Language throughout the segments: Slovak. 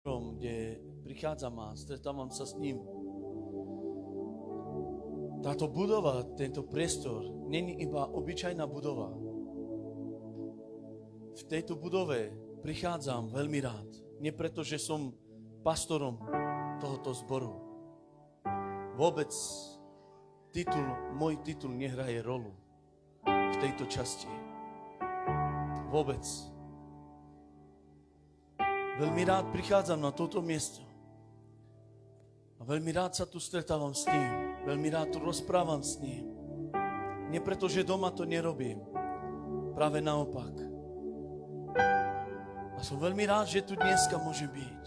kde prichádzam a stretávam sa s ním. Táto budova, tento priestor, není iba obyčajná budova. V tejto budove prichádzam veľmi rád. Nie preto, že som pastorom tohoto zboru. Vôbec môj titul nehraje rolu v tejto časti. Vôbec. Veľmi rád prichádzam na toto miesto. A veľmi rád sa tu stretávam s ním. Veľmi rád tu rozprávam s ním. Nie preto, že doma to nerobím. Práve naopak. A som veľmi rád, že tu dneska môžem byť.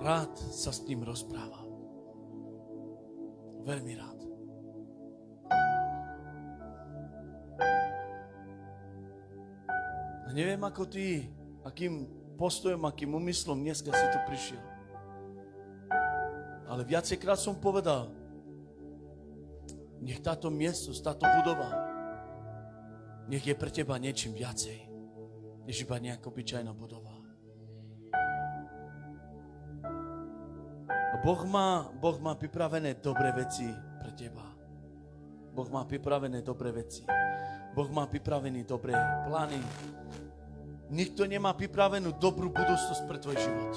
Rád sa s ním rozprávam. Veľmi rád. A neviem ako ty, akým postojom, akým úmyslom dneska si tu prišiel. Ale viacejkrát som povedal, nech táto miestnosť, táto budova, nech je pre teba niečím viacej, než iba nejaká obyčajná budova. A Boh má pripravené dobré veci pre teba. Boh má pripravené dobré veci. Boh má pripravené dobré plány. Nikto nemá pripravenú dobrú budúcnosť pre tvoj život.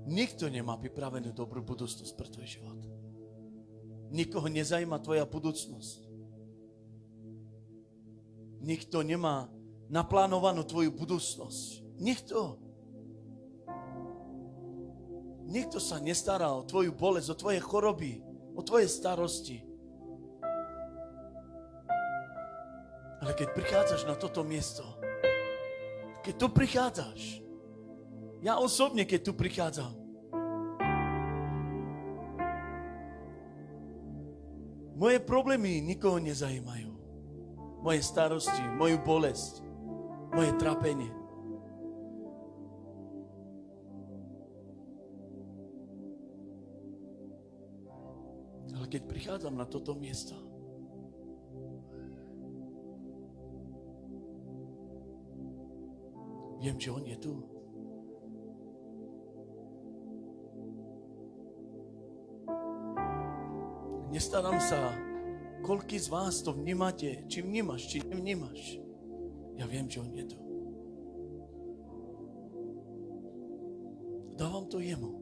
Nikto nemá pripravenú dobrú budúcnosť pre tvoj život. Nikoho nezajíma tvoja budúcnosť. Nikto nemá naplánovanú tvoju budúcnosť. Nikto. Nikto sa nestará o tvoju bolesť, o tvoje choroby, o tvoje starosti. Ale keď prichádzaš na toto miesto, keď tu prichádzaš, ja osobne, keď tu prichádzam, moje problémy nikoho nezajímajú. Moje starosti, moju bolesť, moje trápenie. Ale keď prichádzam na toto miesto, viem, že on je tu. Nestaram sa, koľký z vás to vnímate, či vnímaš, či nevnímaš. Ja viem, že on je tu. Dávam to jemu.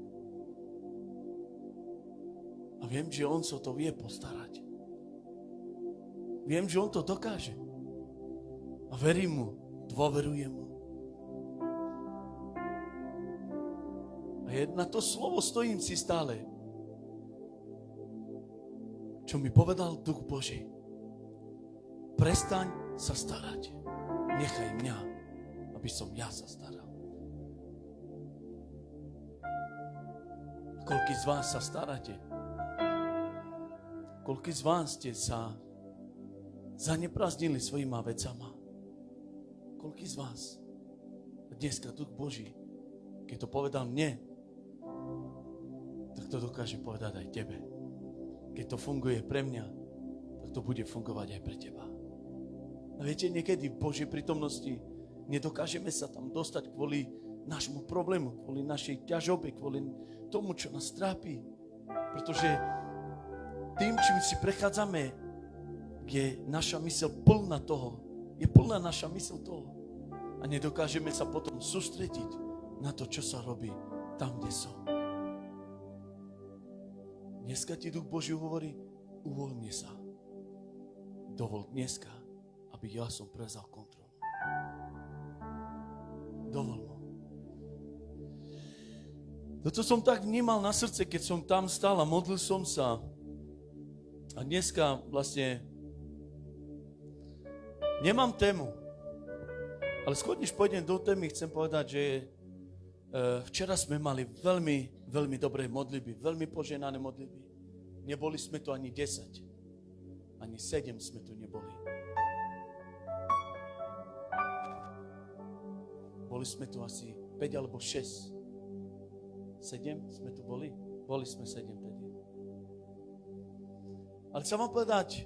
A viem, že on sa to vie postarať. Viem, že on to dokáže. A verím mu, dôverujem mu. A na to slovo stojím si stále. Čo mi povedal Duch Boží. Prestaň sa starať. Nechaj mňa, aby som ja sa staral. Koľký z vás sa staráte? Koľký z vás ste sa zaneprázdnili svojima vecama? Koľký z vás? Dneska Duch Boží, keď to povedal mne, tak to dokáže povedať aj tebe. Keď to funguje pre mňa, tak to bude fungovať aj pre teba. A viete, niekedy v Božej prítomnosti nedokážeme sa tam dostať kvôli nášmu problému, kvôli našej ťažobe, kvôli tomu, čo nás trápi. Pretože tým, čím si prechádzame, je naša mysl plná toho. Je plná naša mysl toho. A nedokážeme sa potom sústrediť na to, čo sa robí tam, kde som. Dneska ti Duch Boží hovorí, uvoľni sa. Dovol dneska, aby ja som prevzal kontrolu. Dovol mu. Toto som tak vnímal na srdce, keď som tam stál a modlil som sa. A dneska vlastne nemám tému. Ale skôr než pôjdem do témy, chcem povedať, že včera sme mali veľmi, veľmi dobré modlitby, veľmi poženané modlitby. Neboli sme tu ani 10, ani 7 sme tu neboli. Boli sme tu asi 5 alebo 6. 7 sme tu boli? Boli sme 7 tedy. Ale chcem vám povedať,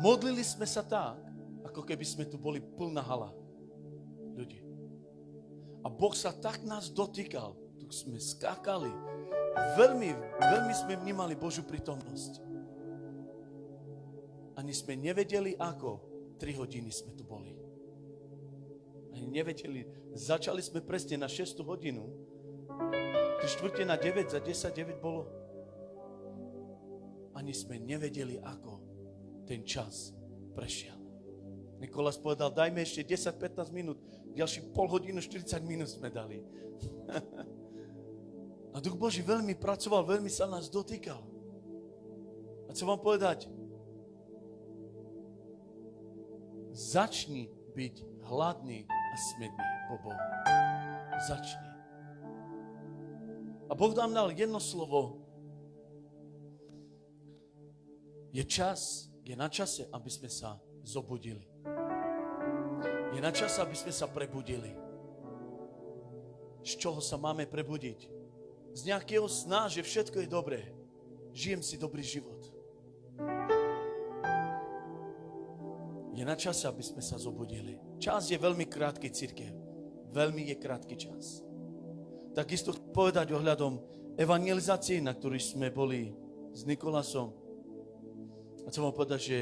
modlili sme sa tak, ako ako keby sme tu boli plná hala ľudí. A Boh sa tak nás dotýkal, tu sme skákali, veľmi sme vnímali Božiu prítomnosť. Ani sme nevedeli ako, 3 hodiny sme tu boli. Ani nevedeli, začali sme presne na 6 hodinu, 3/4 na 9, za 10:09 bolo. Ani sme nevedeli ako ten čas prešiel. Nikolás povedal, dajme ešte 10-15 minút, ďalší pol hodinu, 40 minút sme dali. A Duch Boží veľmi pracoval, veľmi sa nás dotýkal. A chcem vám povedať, začni byť hladný a smedný po Bohu. Začni. A Boh nám dal jedno slovo. Je na čase, aby sme sa zobudili. Je na čase, aby sme sa prebudili. Z čoho sa máme prebudiť? Z nejakého sna, že všetko je dobré. Žijem si dobrý život. Je na čase, aby sme sa zobudili. Čas je veľmi krátky, cirkev. Veľmi je krátky čas. Takisto chcem povedať ohľadom evangelizácie, na ktorej sme boli s Nikolásom. A chcem vám povedať, že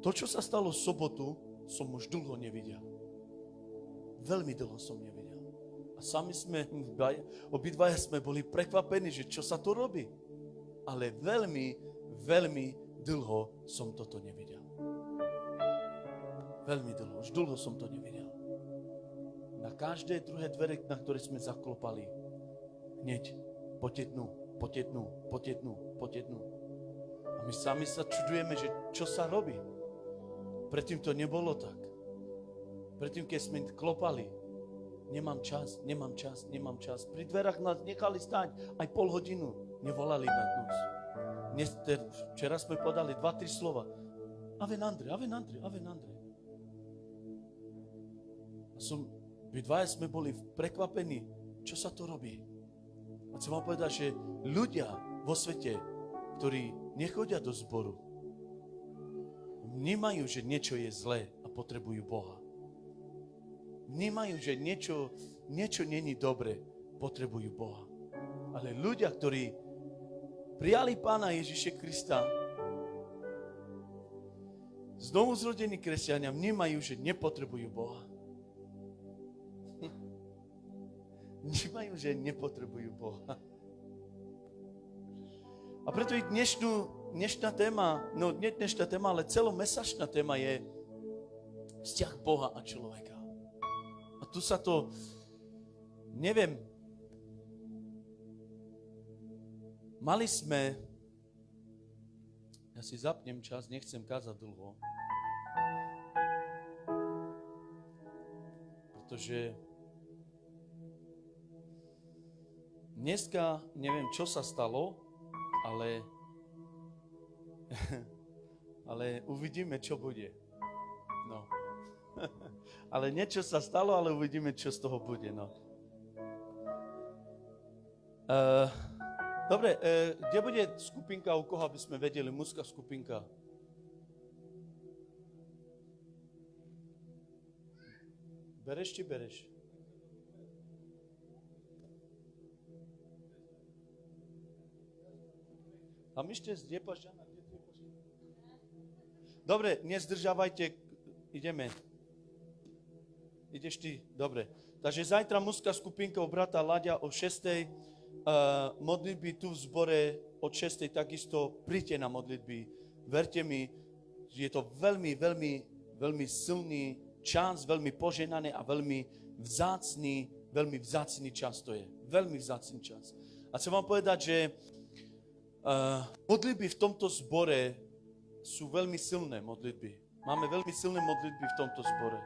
to, čo sa stalo v sobotu, som už dlho nevidel. Veľmi dlho som nevidel. A sami sme, obidvaja sme boli prekvapení, že čo sa to robí. Ale veľmi dlho som toto nevidel. Veľmi dlho, už dlho som to nevidel. Na každé druhé dvere, na ktoré sme zaklopali, hneď potetnú. A my sami sa čudujeme, že čo sa robí. Predtým to nebolo tak. Predtým, keď sme klopali, nemám čas. Pri dverách nás nechali stáť aj pol hodinu. Nevolali na nás. Včera sme podali 2-3 slova. Ave Nandre. Dvaja sme boli prekvapení, čo sa to robí. A chcem vám povedať, že ľudia vo svete, ktorí nechodia do zboru, vnímajú, že niečo je zlé a potrebujú Boha. Vnímajú, že niečo není dobre, potrebujú Boha. Ale ľudia, ktorí prijali Pána Ježiše Krista, znovu zrodení kresťania, vnímajú, že nepotrebujú Boha. Vnímajú, že nepotrebujú Boha. A preto i dnešná téma, ale celomesačná téma je vzťah Boha a človeka. A tu sa to, neviem, mali sme, ja si zapnem čas, nechcem kázať dlho, pretože dneska neviem, čo sa stalo, ale uvidíme, čo bude. No. Ale niečo sa stalo, ale uvidíme, čo z toho bude. No. Dobre, kde bude skupinka, u koho, aby sme vedeli, mužská skupinka? Bereš či bereš? Tam ešte zdiepaš, Žana? Dobre, nezdržávajte, ideme. Ideš ty? Dobre. Takže zajtra mužská skupinka u brata Láďa o 6:00, modlitby tu v zbore od 6:00 takisto, príďte na modlitby. Verte mi, je to veľmi silný čas, veľmi poženaný a veľmi vzácny čas to je. Veľmi vzácny čas. A chcem vám povedať, že modlitby v tomto zbore sú veľmi silné modlitby. Máme veľmi silné modlitby v tomto zbore.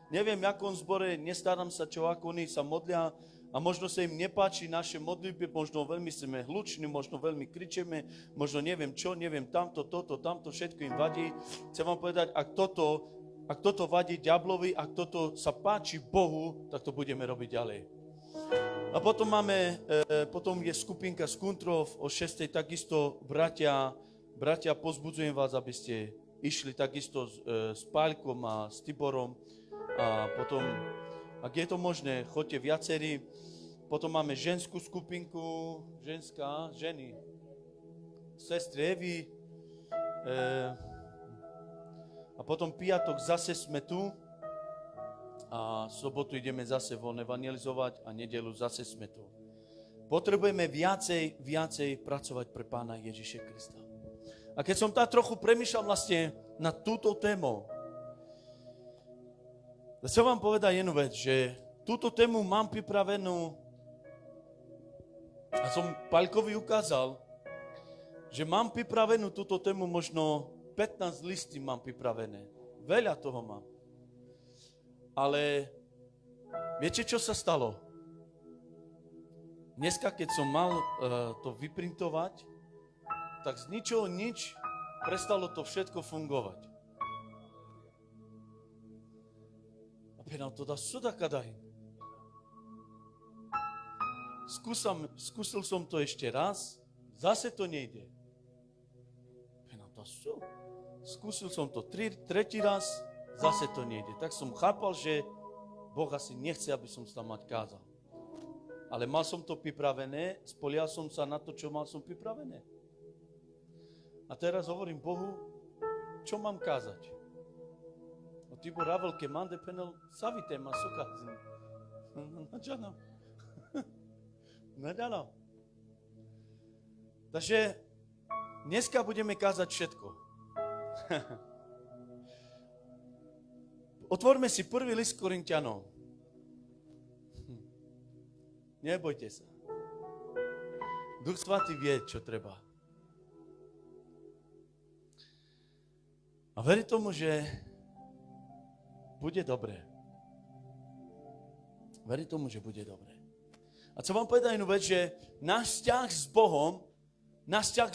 Neviem, v akom zbore, nestarám sa, čo ako oni sa modlia a možno sa im nepáči naše modlitby, možno veľmi sme hluční, možno veľmi kričíme, možno neviem čo, neviem tamto, tamto, všetko im vadí. Chcem vám povedať, ak toto vadí diablovi, ak toto sa páči Bohu, tak to budeme robiť ďalej. A potom je skupinka z Kuntrov o 6:00, takisto bratia, pozbudzujem vás, aby ste išli takisto s Páľkom a s Tiborom. A potom, ak je to možné, choďte viacerí. Potom máme ženskú skupinku, ženy, sestry Evy. A potom piatok zase sme tu. A sobotu ideme zase von evangelizovať a nedeľu zase sme tu. Potrebujeme viacej pracovať pre Pána Ježiša Krista. A keď som tak trochu premýšľal vlastne nad túto témou, chcem vám povedať jednu vec, že túto tému mám pripravenú a som Paľkovi ukázal, že mám pripravenú túto tému možno 15 listí mám pripravené. Veľa toho mám. Ale viete, čo sa stalo? Dneska, keď som mal to vyprintovať, tak z ničoho nič prestalo to všetko fungovať. A pěnal to dá suda kadaj. Skúsil som to ešte raz, zase to nejde. Pěnal to sú. Skúsil som to tretí raz, zase to nejde. Tak som chápal, že Boh asi nechce, aby som sa tam mať kázal. Ale mal som to pripravené, spolial som sa na to, čo mal som pripravené. A teraz hovorím Bohu, čo mám kázať. O Tibor Ravel, ke mande penel, savite ma sukazin. Naďano. Takže dneska budeme kázať všetko. Otvorme si prvý list Korinťanom. Nebojte sa. Duch Svatý vie, čo treba. A verí tomu, že bude dobré. Verí tomu, že bude dobré. A chcem vám povedať jednu vec, že náš vzťah s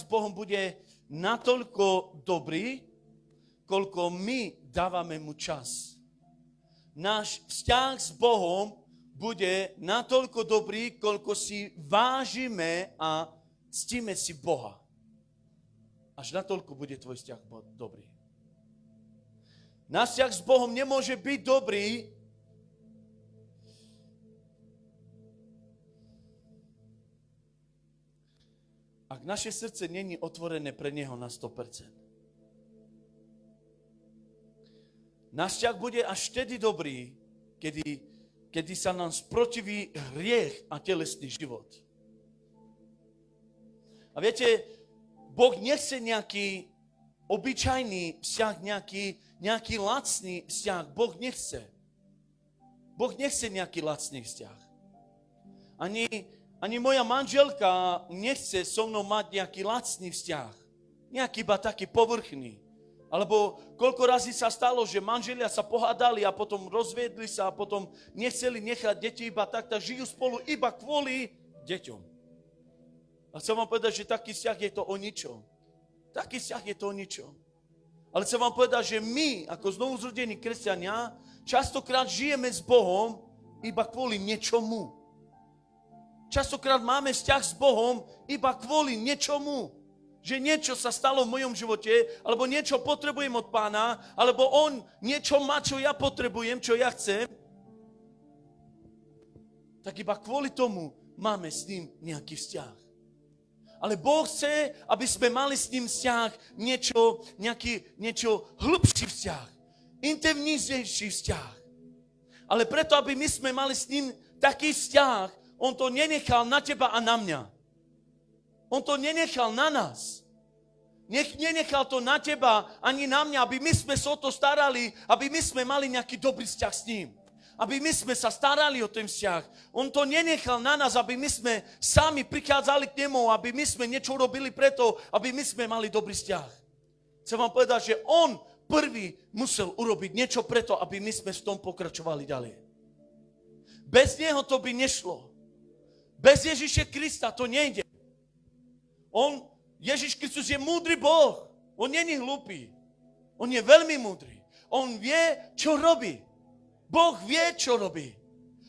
Bohom bude natoľko dobrý, koľko my dávame mu čas. Náš vzťah s Bohom bude natoľko dobrý, koľko si vážime a ctíme si Boha. Až natoľko bude tvoj vzťah dobrý. Náš vzťah s Bohom nemôže byť dobrý, ak naše srdce není otvorené pre Neho na 100%. Náš vzťah bude až vtedy dobrý, kedy sa nám sprotiví hriech a telesný život. A viete, Boh nechce nejaký obyčajný vzťah, nejaký lacný vzťah. Boh nechce. Boh nechce nejaký lacný vzťah. Ani moja manželka nechce so mnou mať nejaký lacný vzťah. Nejaký iba taký povrchný. Alebo koľko razy sa stalo, že manželia sa pohádali a potom rozviedli sa a potom nechceli nechať deti iba tak žijú spolu iba kvôli deťom. A chcem vám povedať, že taký vzťah je to o ničom. Taký vzťah je to o ničom. Ale chcem vám povedať, že my, ako znovuzrodení kresťania, častokrát žijeme s Bohom iba kvôli niečomu. Častokrát máme vzťah s Bohom iba kvôli niečomu. Že niečo sa stalo v mojom živote, alebo niečo potrebujem od Pána, alebo On niečo má, čo ja potrebujem, čo ja chcem. Tak iba kvôli tomu máme s ním nejaký vzťah. Ale Boh chce, aby sme mali s ním vzťah, niečo hlbší vzťah, intenzívnejší vzťah. Ale preto, aby my sme mali s ním taký vzťah, On to nenechal na teba a na mňa. On to nenechal na nás. Nenechal to na teba ani na mňa, aby my sme sa o to starali, aby my sme mali nejaký dobrý vzťah s ním. Aby my sme sa starali o ten vzťah. On to nenechal na nás, aby my sme sami prichádzali k nemu, aby my sme niečo robili preto, aby my sme mali dobrý vzťah. Chcem vám povedať, že on prvý musel urobiť niečo preto, aby my sme v tom pokračovali ďalej. Bez neho to by nešlo. Bez Ježiša Krista to nejde. Ježiš Kristus je múdry Boh. On nie je hlupý. On je veľmi múdry. On vie, čo robí. Boh vie, čo robí.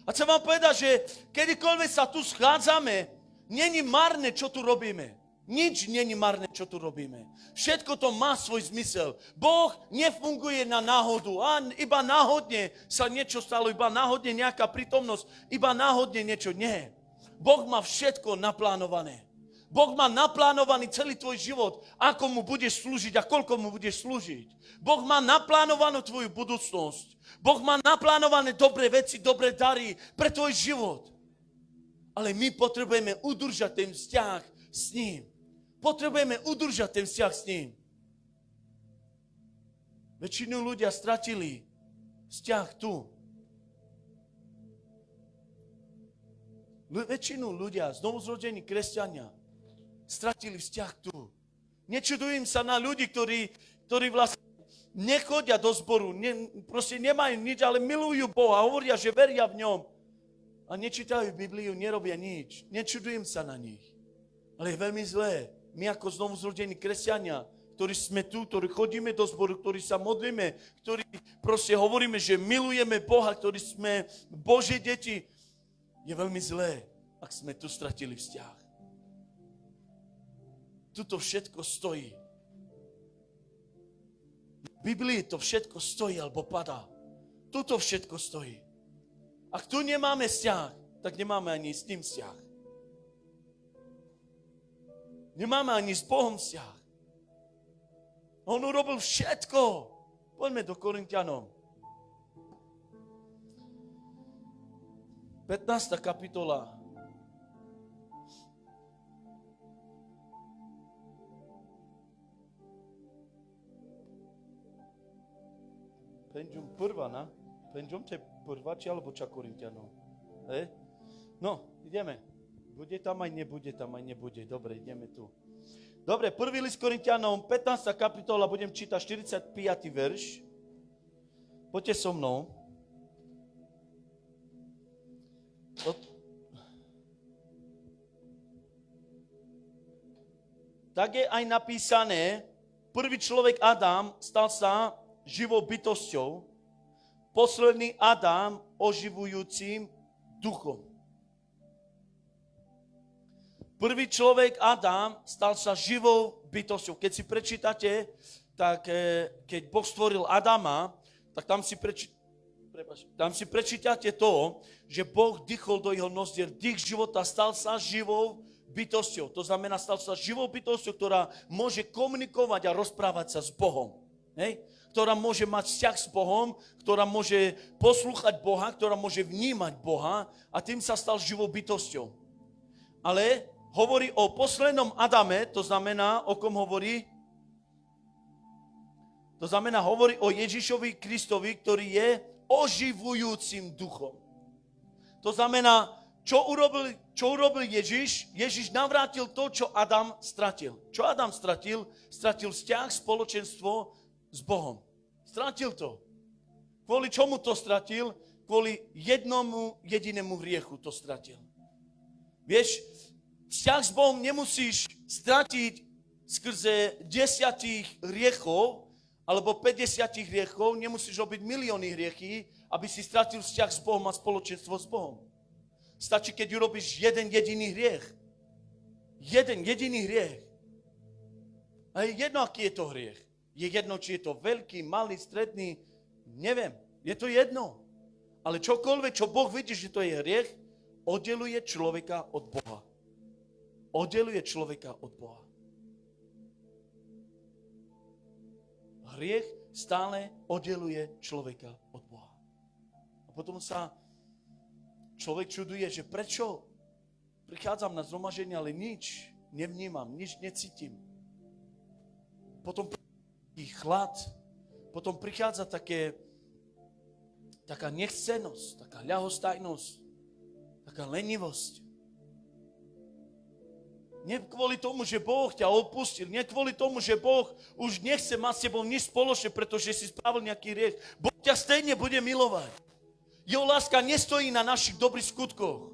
A chcem vám povedať, že kedykoľvek sa tu schádzame, není marné, čo tu robíme. Nič není marné, čo tu robíme. Všetko to má svoj zmysel. Boh nefunguje na náhodu. Iba náhodne sa niečo stalo, iba náhodne nejaká prítomnosť, iba náhodne niečo. Nie. Boh má všetko naplánované. Boh má naplánovaný celý tvoj život, ako mu budeš slúžiť a koľko mu budeš slúžiť. Boh má naplánovanú tvoju budúcnosť. Boh má naplánované dobré veci, dobré dary pre tvoj život. Ale my potrebujeme udržať ten vzťah s ním. Potrebujeme udržať ten vzťah s ním. Väčšinu ľudia stratili vzťah tu. Väčšinu ľudia, znovuzrodení kresťania, stratili vzťah tu. Nečudujem sa na ľudí, ktorí vlastne nechodia do zboru, proste nemajú nič, ale milujú Boha, hovoria, že veria v ňom. A nečítajú Bibliu, nerobia nič. Nečudujem sa na nich. Ale je veľmi zlé. My ako znovuzrodení kresťania, ktorí sme tu, ktorí chodíme do zboru, ktorí sa modlíme, ktorí proste hovoríme, že milujeme Boha, ktorí sme Božie deti, je veľmi zlé, ak sme tu stratili vzťah. Tuto všetko stojí. V Biblii to všetko stojí alebo padá. Tuto všetko stojí. Ak tu nemáme vzťah, tak nemáme ani s tým vzťah. Nemáme ani s Bohom vzťah. On urobil všetko. Poďme do Korinťanom. 15. kapitola. Penđum prva, na? Penđum te prva, či alebo ča Korinťanom? No, ideme. Bude tam aj nebude. Dobre, ideme tu. Dobre, prvý list Korinťanom, 15. kapitola, budem čítať 45. verš. Poďte so mnou. Tak je aj napísané, prvý človek Adam stal sa živou bytosťou, posledný Adam oživujúcim duchom. Prvý človek Adam stal sa živou bytosťou. Keď si prečítate, tak keď Boh stvoril Adama, tak tam si prečítate to, že Boh dýchol do jeho nozdier, dých života, stal sa živou bytosťou. To znamená, stal sa živou bytosťou, ktorá môže komunikovať a rozprávať sa s Bohom. Hej? Ktorá môže mať vzťah s Bohom, ktorá môže poslúchať Boha, ktorá môže vnímať Boha a tým sa stal živou bytosťou. Ale hovorí o poslednom Adame, to znamená, o kom hovorí? To znamená, hovorí o Ježišovi Kristovi, ktorý je oživujúcim duchom. To znamená, čo urobil Ježiš? Ježiš navrátil to, čo Adam stratil. Čo Adam stratil? Stratil vzťah, spoločenstvo s Bohom. Stratil to. Kvôli čomu to stratil? Kvôli jednomu jedinému hriechu to stratil. Vieš, vzťah s Bohom nemusíš stratiť skrze 10 hriechov alebo 50 hriechov, nemusíš robiť milióny hriechy, aby si stratil vzťah s Bohom a spoločenstvo s Bohom. Stačí, keď urobíš jeden jediný hriech. Jeden jediný hriech. A je jedno, aký je to hriech. Je jedno, či je to veľký, malý, stredný, neviem. Je to jedno. Ale čokoľvek, čo Boh vidí, že to je hriech, oddeluje človeka od Boha. Oddeluje človeka od Boha. Hriech stále oddeluje človeka od Boha. A potom sa človek čuduje, že prečo prichádzam na zhromaždenie, ale nič nevnímam, nič necítim. Potom prichádza chlad, potom prichádza taká nechcenosť, taká ľahostajnosť, taká lenivosť. Nie kvôli tomu, že Boh ťa opustil, nie kvôli tomu, že Boh už nechce mať s tebou nič spoločné, pretože si spravil nejaký hriech. Boh ťa stejne bude milovať. Jeho láska nestojí na našich dobrých skutkoch.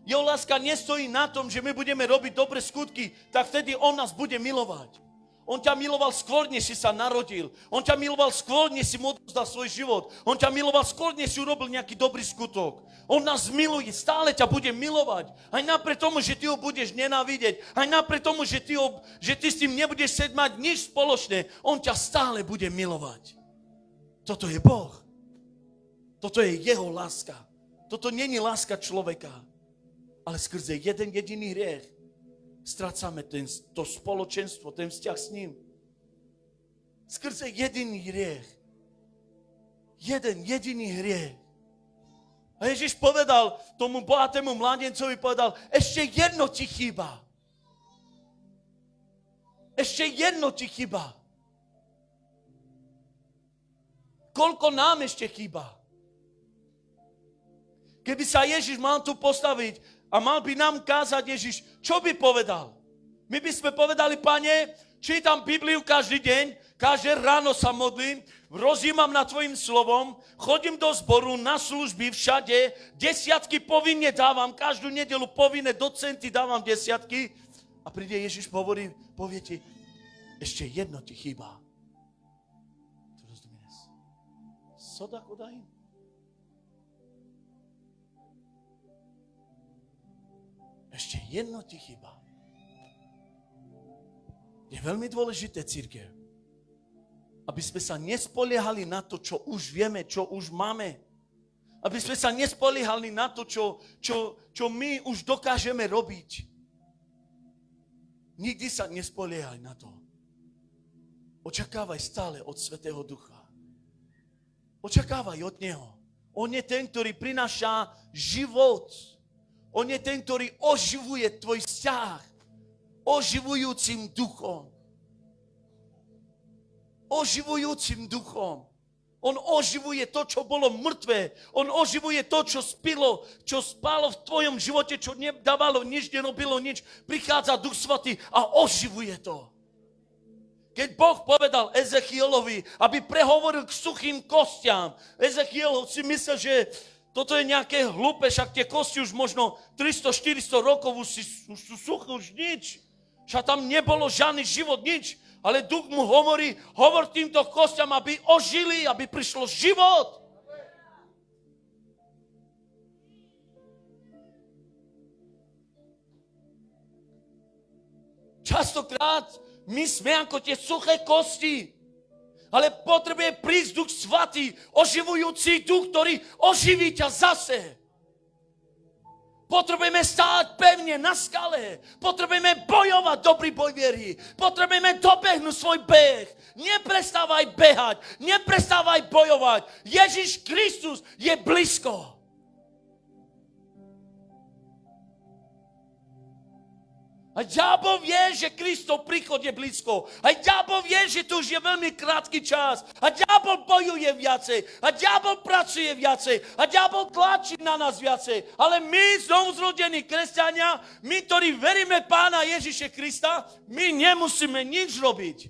Jeho láska nestojí na tom, že my budeme robiť dobré skutky, tak vtedy on nás bude milovať. On ťa miloval skôr, než si sa narodil. On ťa miloval skôr, než si mu odozdal svoj život. On ťa miloval skôr, než si urobil nejaký dobrý skutok. On nás miluje, stále ťa bude milovať. Aj napriek tomu, že ty ho budeš nenávidieť. Aj napriek tomu, že ty s tým nebudeš mať nič spoločné. On ťa stále bude milovať. Toto je Boh. Toto je jeho láska. Toto není láska človeka. Ale skrze jeden jediný hriech strácame to spoločenstvo, ten vzťah s ním. Skrze jediný hriech. Jeden jediný hriech. A Ježiš povedal tomu bohatému mládencovi, ešte jedno ti chýba. Ešte jedno ti chýba. Koľko nám ešte chýba? Keby sa Ježiš mal tu postaviť a mal by nám kázať Ježiš, čo by povedal? My by sme povedali, Pane, čítam Bibliu každý deň, každé ráno sa modlím, rozjímam nad tvojim slovom, chodím do zboru, na služby, všade, desiatky povinne dávam, každú nedeľu povinne docenty dávam desiatky a príde Ježiš, povie ti, ešte jedno ti chýba. Tu rozumieš? Soda kodají? Ešte jedno ti chýba. Je veľmi dôležité, cirkev, aby sme sa nespoliehali na to, čo už vieme, čo už máme. Aby sme sa nespoliehali na to, čo my už dokážeme robiť. Nikdy sa nespoliehaj na to. Očakávaj stále od Svätého Ducha. Očakávaj od Neho. On je ten, ktorý prináša život. On je ten, ktorý oživuje tvoj vzťah oživujúcim duchom. Oživujúcim duchom. On oživuje to, čo bolo mŕtve. On oživuje to, čo spalo v tvojom živote, čo nedávalo nič, nerobilo nič. Prichádza Duch Svätý a oživuje to. Keď Boh povedal Ezechielovi, aby prehovoril k suchým kostiam, Ezechiel si myslel, že toto je nejaké hlúpe, však tie kosti už možno 300-400 rokov už sú suché, už nič. Však tam nebolo žiadny život, nič. Ale Duch mu hovor týmto kostiam, aby ožili, aby prišlo život. Častokrát my sme ako tie suché kosti. Ale potrebuje prísť Duch Svätý, oživujúci duch, ktorý oživí ťa zase. Potrebujeme stáť pevne na skale. Potrebujeme bojovať dobrý boj viery. Potrebujeme dobehnúť svoj beh. Neprestávaj behať. Neprestávaj bojovať. Ježiš Kristus je blízko. A diabol vie, že Kristov príchod je blízko. A diabol vie, že tu už je veľmi krátky čas. A diabol bojuje viacej. A diabol pracuje viacej. A diabol tlačí na nás viacej. Ale my, znovuzrodení kresťania, my, ktorí veríme Pána Ježiše Krista, my nemusíme nič robiť.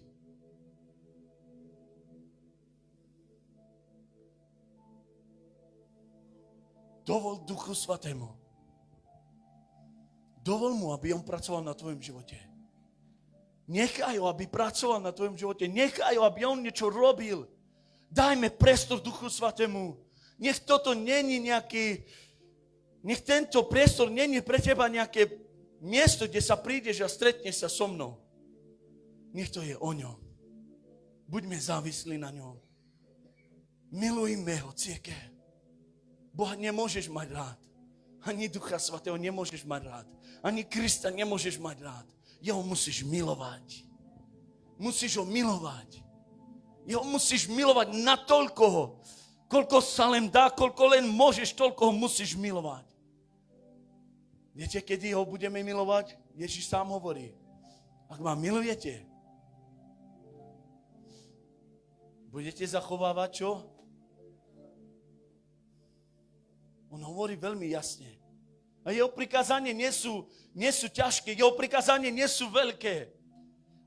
Dovol Duchu Svätému. Dovol mu, aby on pracoval na tvojom živote. Nechaj ho, aby pracoval na tvojom živote. Nechaj ho, aby on niečo robil. Dajme priestor Duchu Svätému. Nech tento priestor není pre teba nejaké miesto, kde sa prídeš a stretneš sa so mnou. Nech to je o ňom. Buďme závislí na ňom. Milujme ho, cirkev. Boha nemôžeš mať rád. Ani Ducha Svätého nemôžeš mať rád. Ani Krista nemôžeš mať rád. Jeho musíš milovať. Musíš ho milovať. Jeho musíš milovať natoľko, koľko sa len dá, koľko len môžeš, toľko ho musíš milovať. Viete, kedy ho budeme milovať? Ježiš sám hovorí. Ak ma milujete, budete zachovávať čo? On hovorí veľmi jasne. A jeho prikázanie nie sú ťažké, jeho prikázanie nie sú veľké.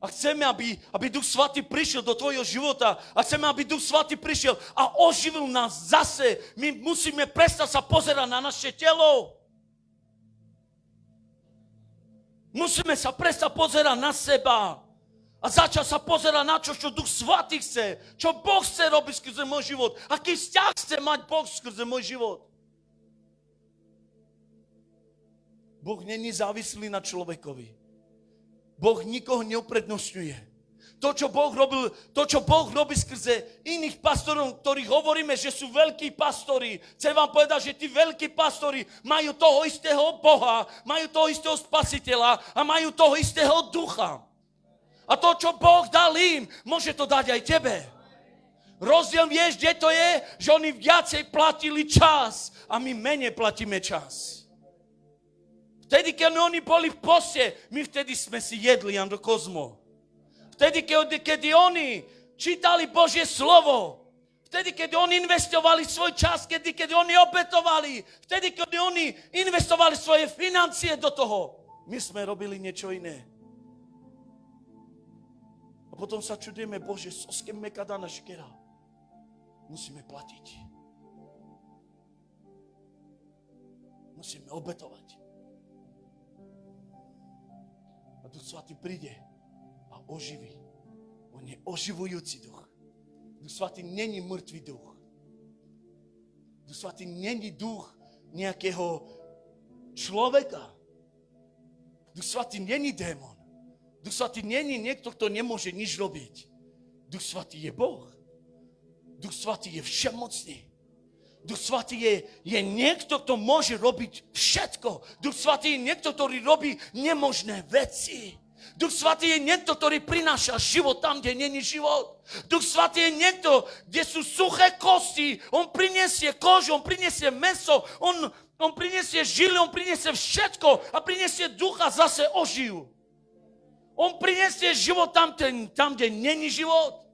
A chceme, aby Duch Svätý prišiel do tvojho života. A chceme, aby Duch Svätý prišiel a oživil nás zase. My musíme prestať sa pozerať na naše telo. Musíme sa prestať pozerať na seba. A začal sa pozerať na čo Duch Svatý chce. Čo Boh chce robiť skrze môj život. Aký vzťah chce mať Boh skrze môj život. Boh není závislý na človekovi. Boh nikoho neuprednostňuje. To, čo Boh robí skrze iných pastorov, ktorých hovoríme, že sú veľkí pastori. Chcem vám povedať, že tí veľkí pastori majú toho istého Boha, majú toho istého Spasiteľa a majú toho istého ducha. A to, čo Boh dal im, môže to dať aj tebe. Rozdiel vieš, kde to je? Že oni viacej platili čas a my menej platíme čas. Vtedy, keď oni boli v poste, my vtedy sme si jedli Ando Kozmo. Vtedy, keď oni čítali Božie slovo, vtedy, keď oni investovali svoj čas, keď oni obetovali, vtedy, keď oni investovali svoje financie do toho, my sme robili niečo iné. A potom sa čudujeme, Bože, soske mekada na škera. Musíme platiť. Musíme obetovať. A Duch Svatý príde a oživí. On je oživujúci duch. Duch Svatý není mŕtvý duch. Duch Svatý není duch nejakého človeka. Duch Svatý není démon. Duch Svatý není niekto, kto nemôže nič robiť. Duch Svatý je Boh. Duch Svatý je všemocný. Duch Svatý je niekto, kto môže robiť všetko. Duch Svatý je niekto, ktorý robí nemožné veci. Duch Svatý je niekto, ktorý prináša život tam, kde není život. Duch Svatý je niekto, kde sú suché kosti. On prinesie kožu, on prinesie mäso, on prinesie žily, on prinesie všetko a prinesie ducha zase ožijú. On prinesie život tam, kde není život.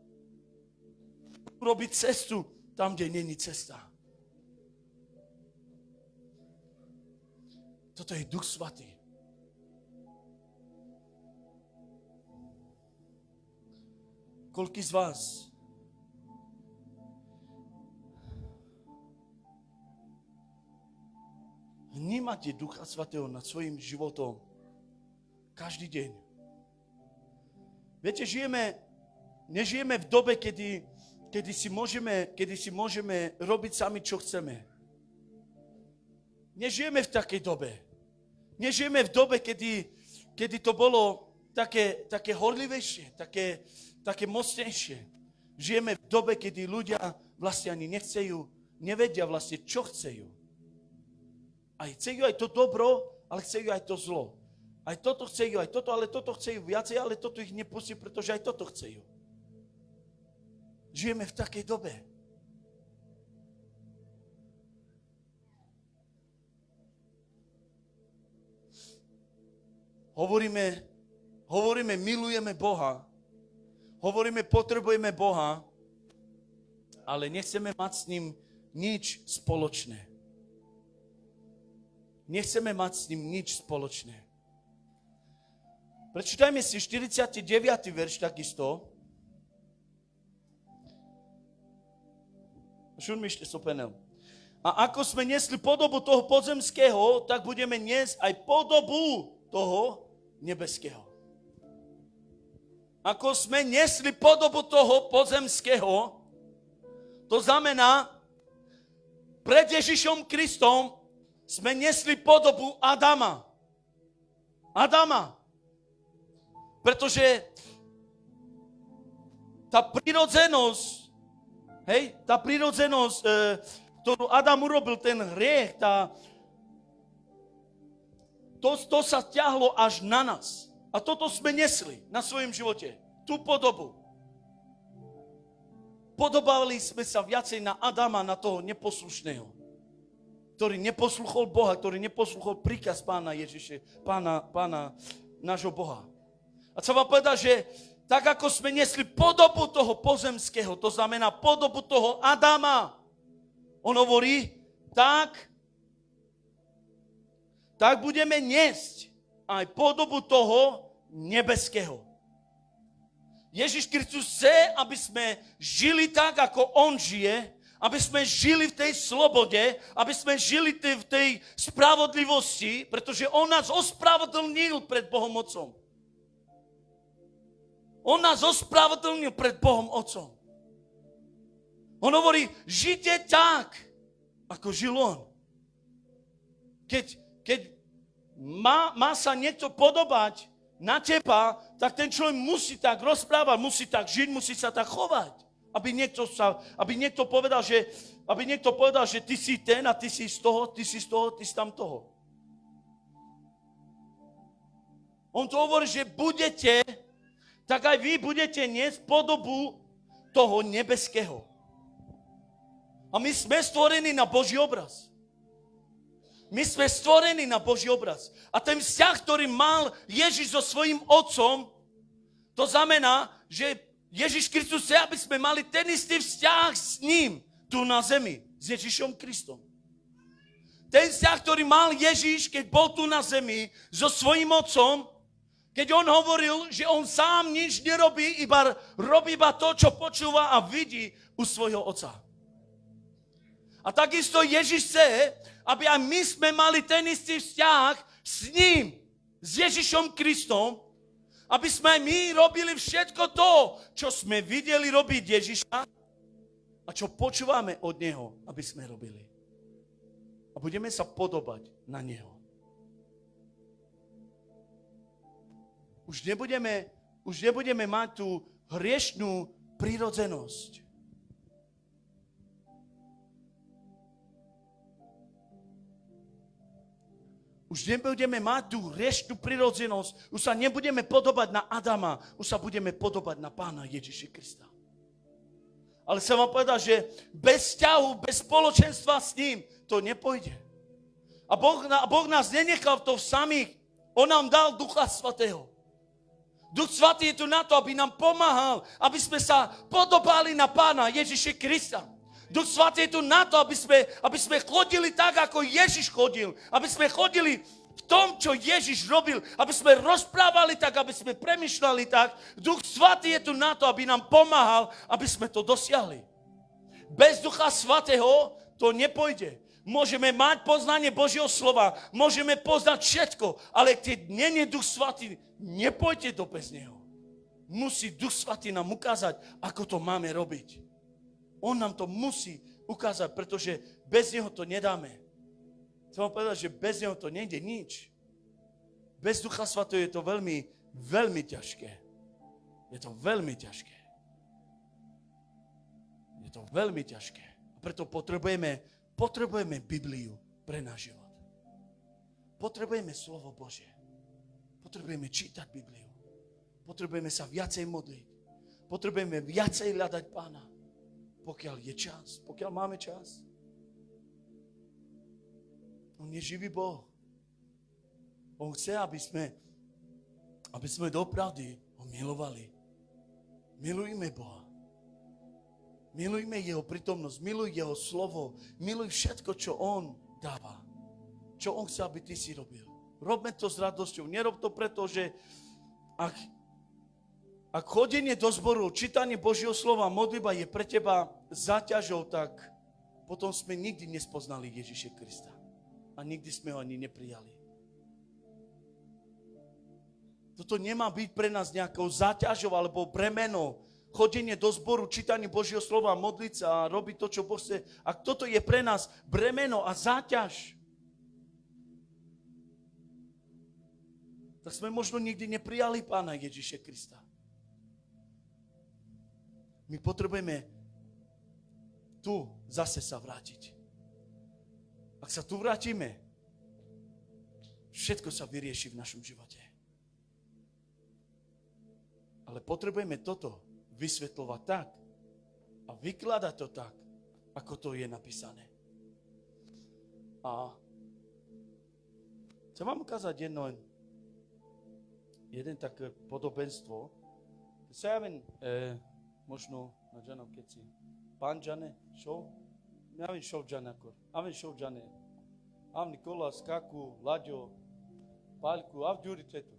Robí cestu tam, kde není cesta. Toto je Duch Svatý. Koľký z vás vnímate Ducha Svatého nad svojím životom každý deň? Viete, nežijeme v dobe, kedy si môžeme robiť sami, čo chceme. Nežijeme v takej dobe. Nežijeme v dobe, kedy to bolo také horlivejšie, také mocnejšie. Žijeme v dobe, kedy ľudia vlastne ani nevedia vlastne, čo chcejú. A chcejú aj to dobro, ale chcejú aj to zlo. Aj toto chcejú, aj toto, ale toto chcejú viacej, ale toto ich nepustí, pretože aj toto chcejú. Žijeme v takej dobe. Hovoríme, milujeme Boha. Hovoríme, potrebujeme Boha, ale nechceme mať s ním nič spoločné. Nechceme mať s ním nič spoločné. Prečítajme si 49. verš takisto. Šurmište sopenel. A ako sme nesli podobu toho pozemského, tak budeme niesť aj podobu toho nebeského. Ako sme nesli podobu toho pozemského, to znamená, pred Ježišom Kristom sme nesli podobu Adama. Pretože tá prirodzenosť, ktorú Adam urobil, ten hriech, to sa ťahlo až na nás. A toto sme nesli na svojom živote. Tú podobu. Podobali sme sa viacej na Adama, na toho neposlušného, ktorý neposluchol Boha, ktorý neposluchol príkaz Pána Ježiše, Pána nášho Boha. A chcem vám povedať, že tak ako sme nesli podobu toho pozemského, to znamená podobu toho Adama, on hovorí, tak budeme niesť aj podobu toho nebeského. Ježiš Kristus chce, aby sme žili tak, ako on žije, aby sme žili v tej slobode, aby sme žili v tej spravodlivosti, pretože on nás ospravedlnil pred Bohom Otcom. On nás ospravedlnil pred Bohom Otcom. On hovorí, žite tak, ako žil on. Keď má sa niekto podobať na teba, tak ten človek musí tak rozprávať, musí tak žiť, musí sa tak chovať. Aby niekto povedal, že ty si ten a ty si z toho, ty si z toho, ty si tam toho. On to hovorí, že budete, tak aj vy budete niesť podobu toho nebeského. A my sme stvorení na Boží obraz. My sme stvorení na Boží obraz. A ten vzťah, ktorý mal Ježiš so svojím otcom, to znamená, že Ježiš Kristus chce, aby sme mali ten istý vzťah s ním tu na zemi, s Ježišom Kristom. Ten vzťah, ktorý mal Ježiš, keď bol tu na zemi so svojím otcom, keď on hovoril, že on sám nič nerobí, robí iba to, čo počúva a vidí u svojho otca. A takisto Ježiš chce, aby aj my sme mali ten istý vzťah s ním, s Ježišom Kristom, aby sme my robili všetko to, čo sme videli robiť Ježiša a čo počúvame od neho, aby sme robili. A budeme sa podobať na neho. Už nebudeme mať tú hriešnú prirodzenosť. Už nebudeme mať tú hriešnú prirodzenosť. Už sa nebudeme podobať na Adama. Už sa budeme podobať na Pána Ježiša Krista. Ale chcem vám povedať, že bez vzťahu, bez spoločenstva s ním to nepôjde. A Boh nás nenechal v tom samých. On nám dal Ducha Svätého. Duch Svätý je tu na to, aby nám pomáhal, aby sme sa podobali na Pána Ježiša Krista. Duch Svätý je tu na to, aby sme chodili tak, ako Ježiš chodil. Aby sme chodili v tom, čo Ježiš robil. Aby sme rozprávali tak, aby sme premýšľali tak. Duch Svätý je tu na to, aby nám pomáhal, aby sme to dosiahli. Bez Ducha Svätého to nepôjde. Môžeme mať poznanie Božieho slova, môžeme poznať všetko, ale keď nie je Duch Svätý, nepôjde to bez neho. Musí Duch Svätý nám ukázať, ako to máme robiť. On nám to musí ukázať, pretože bez neho to nedáme. Chcem vám povedať, že bez neho to nejde nič. Bez Ducha Svätého je to veľmi, veľmi ťažké. Je to veľmi ťažké. Je to veľmi ťažké. A preto potrebujeme Bibliu pre náš život. Potrebujeme slovo Božie. Potrebujeme čítať Bibliu. Potrebujeme sa viacej modliť. Potrebujeme viacej hľadať Pána. Pokiaľ je čas, pokiaľ máme čas. On je živý Boh. On chce, aby sme doopravdy ho milovali. Milujme Boha. Milujme jeho prítomnosť, miluj jeho slovo, miluj všetko, čo on dáva. Čo on chce, aby ty si robil. Robme to s radosťou. Nerob to preto, že ak chodenie do zboru, čítanie Božieho slova, modlitba je pre teba záťažou, tak potom sme nikdy nespoznali Ježiša Krista. A nikdy sme ho ani neprijali. Toto nemá byť pre nás nejakou záťažou alebo bremeno. Chodenie do zboru, čítanie Božieho slova, modliť sa a robiť to, čo Boh chce. Ak toto je pre nás bremeno a záťaž, tak sme možno nikdy neprijali Pána Ježiša Krista. My potrebujeme tu zase sa vrátiť. Ak sa tu vrátime, všetko sa vyrieši v našom živote. Ale potrebujeme toto vysvetľovať tak a vykladať to tak, ako to je napísané. A chcem vám ukázať jeden také podobenstvo. Sa ja možno na Džanov, keď si pán Džane, šov? Ja viem šov Džane akor. A viem šov Džane. A v Nikola, Skaku, Laďo, Paľku, a v Ďuri Tetu.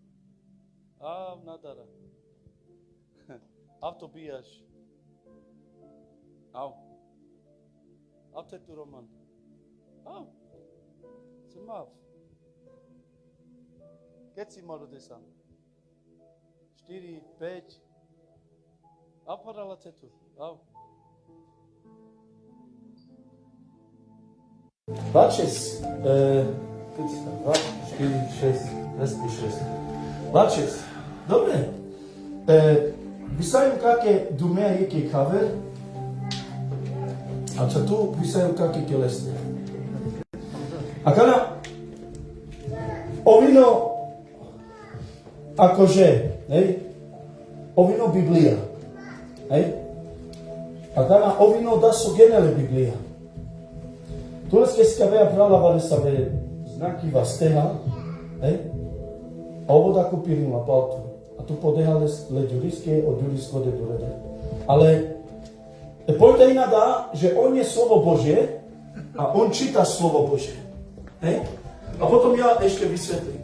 A v Nadara. A v Tobiaš. A v Tetu Roman. A som máv. Keď si mal do 10? 4, 5, Aparala tetu. Au. Lačes. 2, 4, 6. Lačes. Dobre. Висаем каке думеа еке кавер, а чату висаем каке келесне. А кана овино акоже, овино Библија, а кана овино да со генеле Библија. Турске си кавеа прала вале сабе знаки вастеха, а ово да купирим лапалту. A tu podehale le ďuriské od ďurisko de durede. Ale pointa iná dá, že on je slovo Božie a on číta slovo Božie. Hej? A potom ja ešte vysvetlím.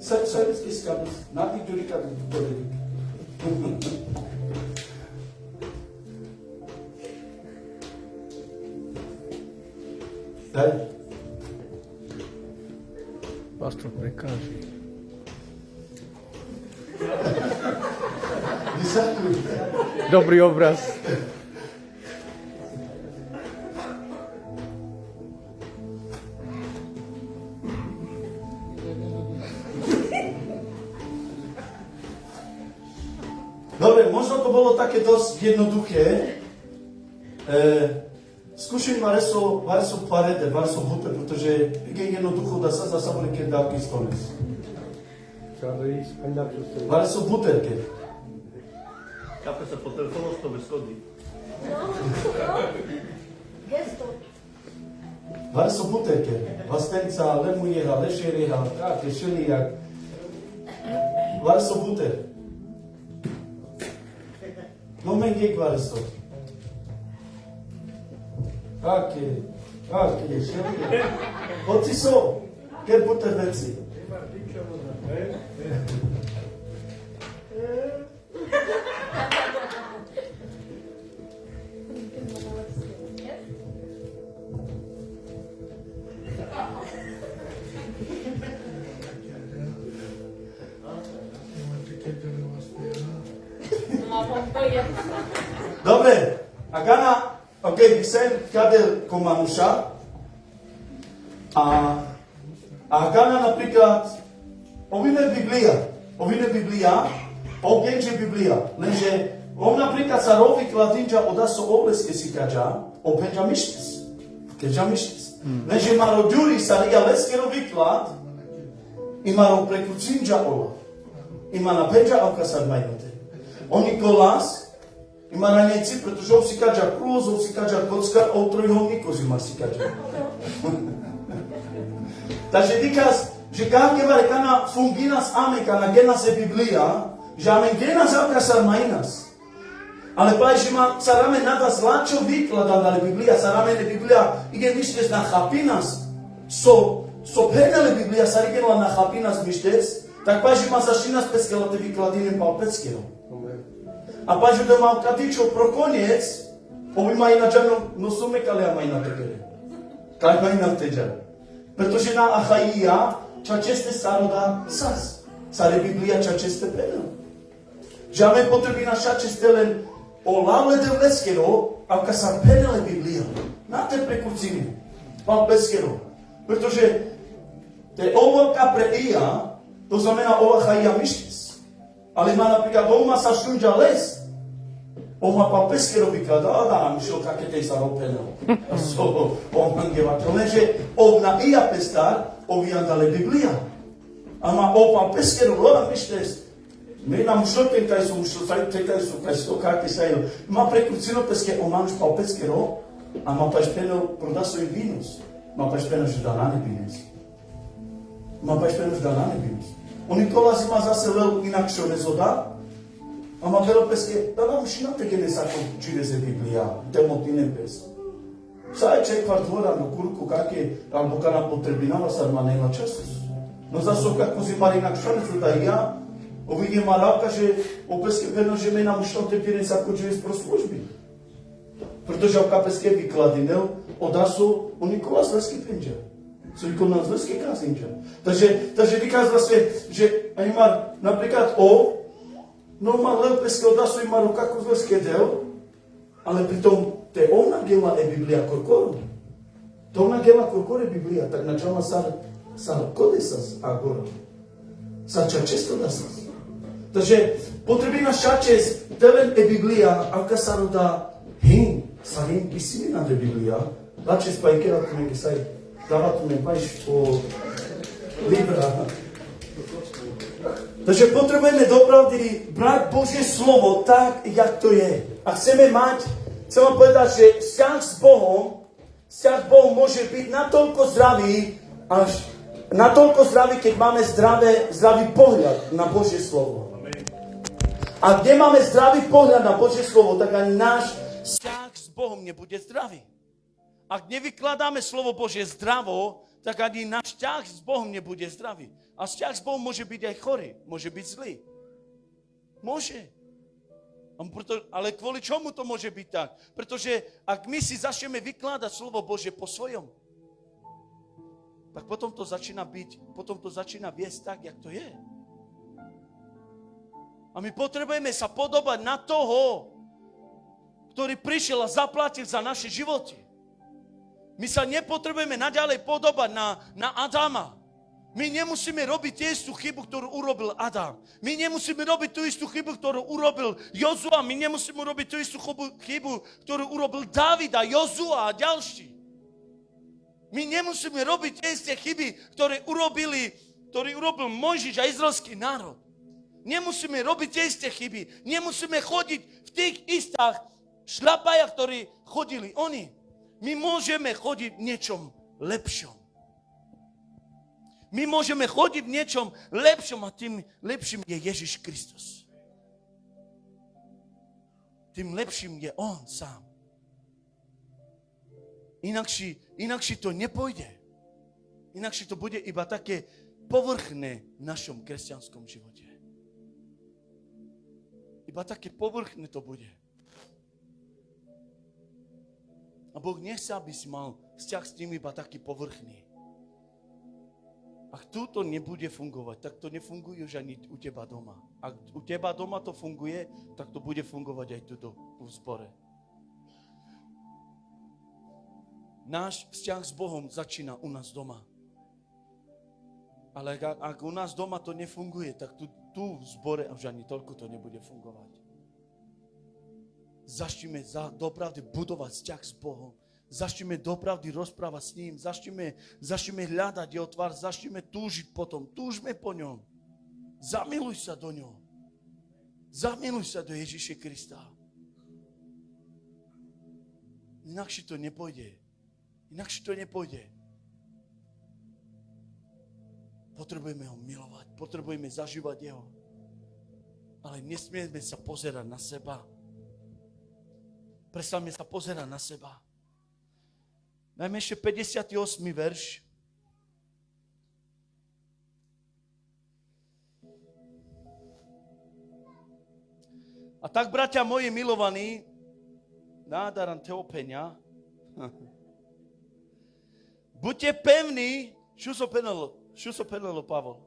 Sajvecký skabis, na tých ďurika durede. Daj. Pastor prekáži. Dobrý obraz. Dobre, možno to bolo také dosť jednoduché. Skúšim vareso parede, vareso bute, pretože je jednoducho da sa zasabili keď dávky stolic. Vareso buterke. Kako se po telefonu s tobě shodí? Gesto. Vareso buterke. Vastenca, lemujeha, lešereha, kake, šelijak. Vareso buter. No mengek vareso. Kake, šelijak. Hoci so, ker buter veci. Dobre, a Gana, vysem kadel komanuša a Gana napríklad ovine Biblija, ogenže Biblija, lenže on napríklad sa rovi kladinča odaso obleske si kađa, openđa mištis, lenže maro djuri sa riga leskero vyklad i maro prekucinđa ola, ima na penđa avka sad majnote. Oni kolas, ima na njeci, pretože on si kađa kruz, on si kađa kocka, a u trojuholníku si si kađa. Takže dikaz, že kako je kana funginas ameka na genas e Biblija, že amen genas avka sad majnas. Ale pa že ma sarame nada zlačo vykladan, ale Biblija, sarame ne Biblija, ige mištes na chapinas, so penele Biblija, sarigenula na chapinas mištes, tak pa že ma zašinas peskela te vykladinem pa peckero. A pažu da mal katičo pro koniec, ovi ma inačano nosume kale ama ina tekere. Kaj ma ina teđa. Pretože na Achaia ča česte saroda sas. Sare Biblija ča česte penel. Že ame potrebi na ča česte len o lavle de vleskero, avka sa penele Biblija. Na te prekucini. Pa peskero. Pretože te ovoka pre ija, to znamená ova Achaia mištis. Ale má napríklad doma sa šunđa les. Oma pa peskero vyklada, da myšlo kakete sa ropenel. So, omangeva to. Lenže ovna ija pestar, ovijandale Biblija. Ama opa peskero lola mištes. Me na myšlo kaj su myšlo, kaj su kakte sajo. Ma prekucino peske omanš pa peskero, a ma pa špenel prodaso i vinus. Ma pa špenel že danane vinus. Oni kolasi ma zase lel inakšo nezoda, a ma velo peske, da nam šina teke nesako čireze Biblija, temotinem pes. Saj ček kvartvora no kurku kake, albo kana potrebinava sad ma nema častis. No zaso kako si mari inakšo nezoda i ja, ovidje maravka, že opeske peno, že me nam šina teke nesako čirez pro službi. Protože avka peske vykladinel, odasu, oni kolas lesky penđa. Co je nás lesky kazinča. Takže vykaz vlastne, že ani má napríklad Normal leupeske odrasui ima kako zleske deo, ale pritom te ona gela e Biblija korkoro. To ona gela korkoro e Biblija, tak načalna sa kodesas agora. Sa čačesto dasas. Takže potrebi naš čačes, telen e Biblija, avka sa roda hin, sa hin pisimi na de Biblija, lačes pa ikera tu neke saj, dava tu ne pajš po libra. Takže potrebujeme dopravdy brať Božie slovo tak, jak to je. A chcem vám povedať, že vzťah s Bohom môže byť natoľko zdravý, až natoľko zdravý, keď máme zdravý pohľad na Božie slovo. A kde máme zdravý pohľad na Božie slovo, tak ani náš vzťah s Bohom nebude zdravý. Ak nevykladáme slovo Božie zdravo, tak ani náš vzťah s Bohom nebude zdravý. A vzťah s Bohom môže byť aj chorý, môže byť zlý. Môže. Ale kvôli čomu to môže byť tak? Pretože ak my si začneme vykladať slovo Božie po svojom, tak potom to začína viesť tak, jak to je. A my potrebujeme sa podobať na toho, ktorý prišiel a zaplatil za naše životy. My sa nepotrebujeme naďalej podobať na Adama. My nemusíme robiť tú istú chybu, ktorú urobil Adam. My nemusíme robiť tú istú chybu, ktorú urobil Jozua. My nemusíme robiť tú istú chybu, ktorú urobil Dávid a Jozua a ďalší. My nemusíme robiť tie isté chyby, ktoré urobil Mojžiš a izraelský národ. Nemusíme robiť tie isté chyby. Nemusíme chodiť v tých istých šľapajach, ktorí chodili oni. My môžeme chodiť v niečom lepšom. My môžeme chodiť v niečom lepšom a tým lepším je Ježiš Kristus. Tým lepším je On sám. Inakšie to nepôjde. Inakšie to bude iba také povrchné v našom kresťanskom živote. Iba také povrchné to bude. A Boh nechce, aby si mal vzťah s tým iba taký povrchný. Ak túto nebude fungovať, tak to nefunguje už ani u teba doma. Ak u teba doma to funguje, tak to bude fungovať aj tu v zbore. Náš vzťah s Bohom začína u nás doma. Ale ak u nás doma to nefunguje, tak tu v zbore už ani toľko to nebude fungovať. Začneme dopravdy budovať vzťah s Bohom. Začneme dopravdy rozprávať s ním, začneme hľadať jeho tvár, začneme túžiť potom, túžme po ňom. Zamiluj sa do ňoho. Zamiluj sa do Ježiša Krista. Inakšie to nepôjde. Potrebujeme ho milovať, potrebujeme zažívať jeho. Ale nesmieme sa pozerať na seba. Prestaňme sa pozerať na seba. Dajme ešte 58. verš. A tak, bratia moji milovaní, nádaran teopenia, buďte pevní, čo sa penalo Pavol?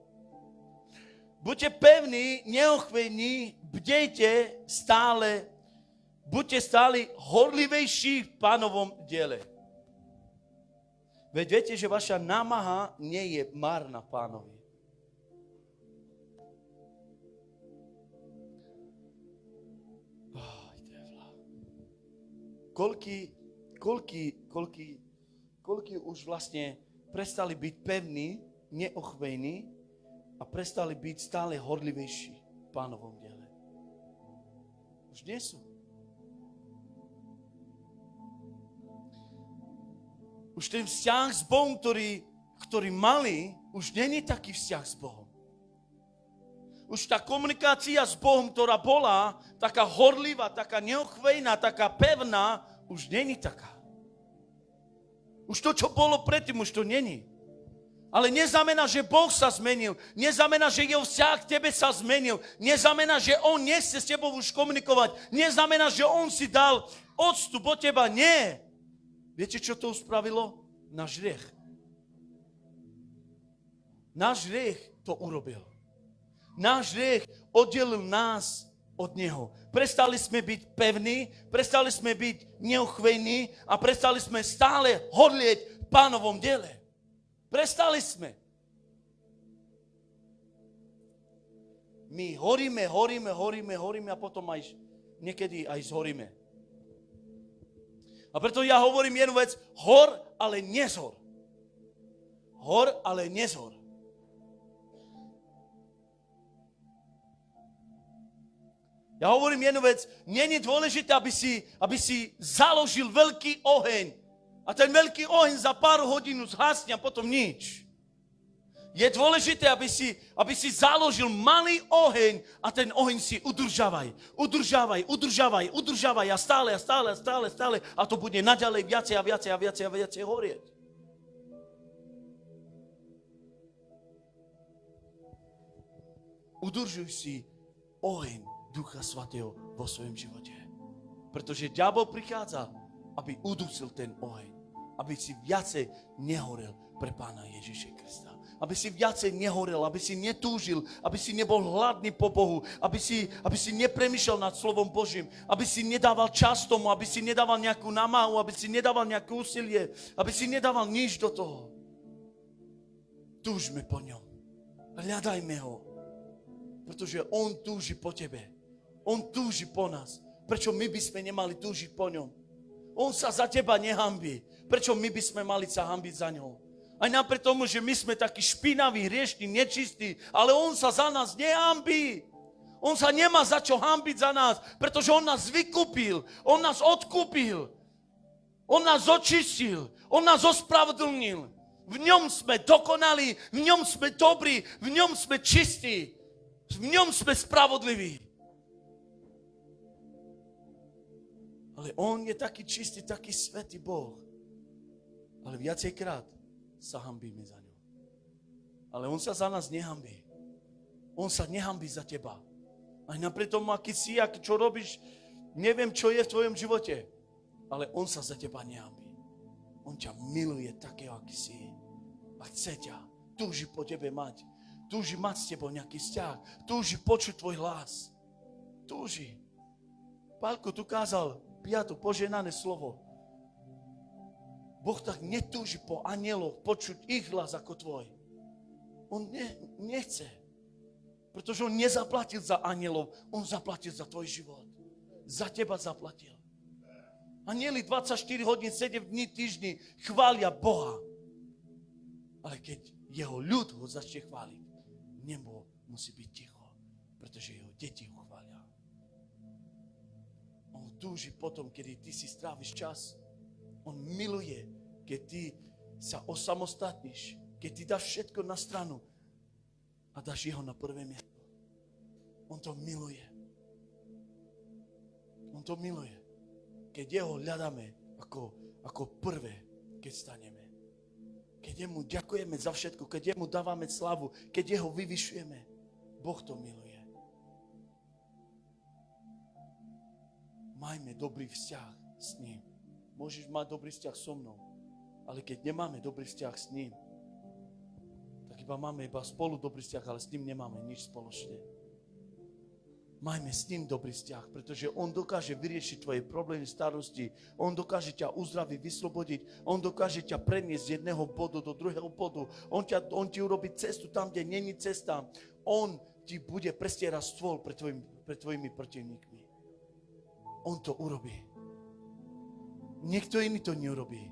Buďte pevní, neochvejní, bdejte stále, buďte stále horlivejší v Pánovom diele. Veď viete, že vaša námaha nie je márna Pánovi. Koľký už vlastne prestali byť pevní, neochvejní a prestali byť stále horlivejší v Pánovom diele. Už nie sú. Už ten vzťah s Bohom, ktorý mali, už není taký vzťah s Bohom. Už tá komunikácia s Bohom, ktorá bola taká horlivá, taká neochvejná, taká pevná, už není taká. Už to, čo bolo predtým, už to není. Ale neznamená, že Boh sa zmenil. Neznamená, že jeho vzťah k tebe sa zmenil. Neznamená, že on nechce s tebou už komunikovať. Neznamená, že on si dal odstup od teba. Nie. Viete, čo to spravilo? Náš hriech. Náš hriech to urobil. Náš hriech oddelil nás od Neho. Prestali sme byť pevní, prestali sme byť neuchvejní a prestali sme stále horlieť v Pánovom diele. Prestali sme. My horíme a potom aj niekedy aj zhoríme. A preto ja hovorím jednu vec, hor, ale nezhor. Hor, ale nezhor. Ja hovorím jednu vec, nie je dôležité, aby si založil veľký oheň a ten veľký oheň za pár hodín zhasne a potom nič. Je dôležité, aby si založil malý oheň a ten oheň si udržávaj a stále a to bude naďalej viacej horieť. Udržuj si oheň Ducha Svätého vo svojom živote. Pretože diabol prichádza, aby udusil ten oheň. Aby si viacej nehorel pre Pána Ježiša Krista. Aby si viacej nehorel, aby si netúžil, aby si nebol hladný po Bohu, aby si nepremýšľal nad slovom Božím, aby si nedával čas tomu, aby si nedával nejakú námahu, aby si nedával nejaké úsilie, aby si nedával nič do toho. Túžme po ňom. Hľadajme ho. Pretože on túži po tebe. On túži po nás. Prečo my by sme nemali túžiť po ňom? On sa za teba nehambí. Prečo my by sme mali sa hambiť za ňou? Aj napriek tomu, že my sme takí špinaví, hriešní, nečistí, ale on sa za nás nehambí. On sa nemá za čo hambiť za nás, pretože on nás vykúpil, on nás odkúpil, on nás očistil, on nás ospravedlnil. V ňom sme dokonali, v ňom sme dobrí, v ňom sme čistí, v ňom sme spravodliví. Ale on je taký čistý, taký svätý Boh. Ale viacejkrát sa hanbíme za ňou. Ale on sa za nás nehambí. On sa nehambí za teba. Aj napriek tomu, aký si, čo robíš, neviem, čo je v tvojom živote. Ale on sa za teba nehambí. On ťa miluje takého, aký si. A chce ťa. Túži po tebe mať. Túži mať s tebou nejaký vzťah. Túži počuť tvoj hlas. Túži. Pálko tu kázal 5. poženané slovo. Boh tak netúži po anjeloch počuť ich hlas ako tvoj. On nechce. Pretože on nezaplatil za anjelov, on zaplatil za tvoj život. Za teba zaplatil. Anjeli 24 hodín, 7 dní, týždni chvália Boha. Ale keď jeho ľud ho začne chváliť, nebo musí byť ticho, pretože jeho deti ho chvália. On túži potom, kedy ty si stráviš čas. On miluje, keď ty sa osamostatníš, keď ty dáš všetko na stranu a dáš jeho na prvé miesto. On to miluje. On to miluje. Keď jeho hľadáme ako prvé, keď staneme. Keď jemu ďakujeme za všetko, keď jemu dávame slavu, keď jeho vyvyšujeme. Boh to miluje. Majme dobrý vzťah s ním. Môžeš mať dobrý vzťah so mnou, ale keď nemáme dobrý vzťah s ním, tak máme spolu dobrý vzťah, ale s ním nemáme nič spoločné. Majme s ním dobrý vzťah, pretože on dokáže vyriešiť tvoje problémy, starosti, on dokáže ťa uzdraviť, vyslobodiť, on dokáže ťa preniesť z jedného bodu do druhého bodu, on ti urobí cestu tam, kde není cesta, on ti bude prestierať stôl pred tvojimi protivníkmi. On to urobí. Niekto iný to neurobí.